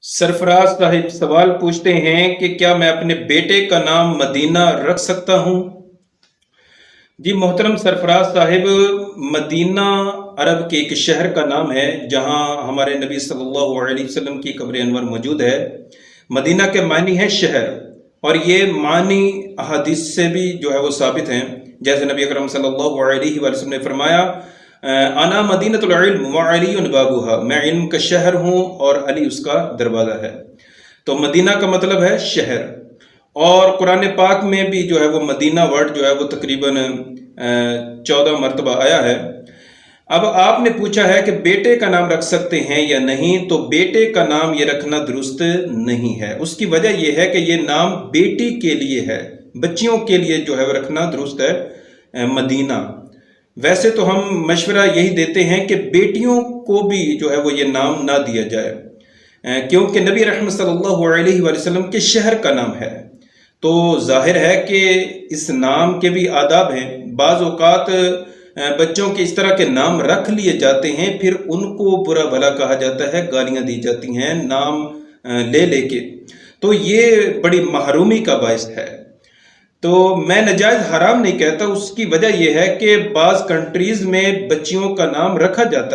सरफराज साहिब सवाल पूछते हैं कि क्या मैं अपने बेटे का नाम मदीना रख सकता हूँ। जी मोहतरम सरफराज साहिब, मदीना अरब के एक शहर का नाम है जहाँ हमारे नबी सल्लल्लाहु अलैहि वसल्लम की कब्र अनवर मौजूद है। मदीना के मानी है शहर, और ये मानी अहादीस से भी जो है वो साबित हैं। जैसे नबी अकरम सल्लल्लाहु अलैहि वसल्लम ने फरमाया, आना मदीनतुल इल्म व अलीयुन बाबूहा, मैं इल्म का शहर हूँ और अली उसका दरवाज़ा है। तो मदीना का मतलब है शहर, और कुरान पाक में भी जो है वो मदीना वर्ड जो है वो तकरीबन 14 मरतबा आया है। अब आपने पूछा है कि बेटे का नाम रख सकते हैं या नहीं, तो बेटे का नाम ये रखना दुरुस्त नहीं है। उसकी वजह यह है कि ये नाम बेटी के लिए है, बच्चियों के लिए जो है वो रखना दुरुस्त है मदीना। वैसे तो हम मशवरा यही देते हैं कि बेटियों को भी जो है वो ये नाम ना दिया जाए, क्योंकि नबी रहमत सल्लल्लाहु अलैहि वसल्लम के शहर का नाम है। तो जाहिर है कि इस नाम के भी आदाब हैं। बाज़ औक़ात बच्चों के इस तरह के नाम रख लिए जाते हैं, फिर उनको बुरा भला कहा जाता है, गालियाँ दी जाती हैं नाम ले लेके। तो ये बड़ी महरूमी का बायस है। तो मैं नजायज़ हराम नहीं कहता, उसकी वजह यह है कि बाज़ कंट्रीज़ में बच्चियों का नाम रखा जाता है।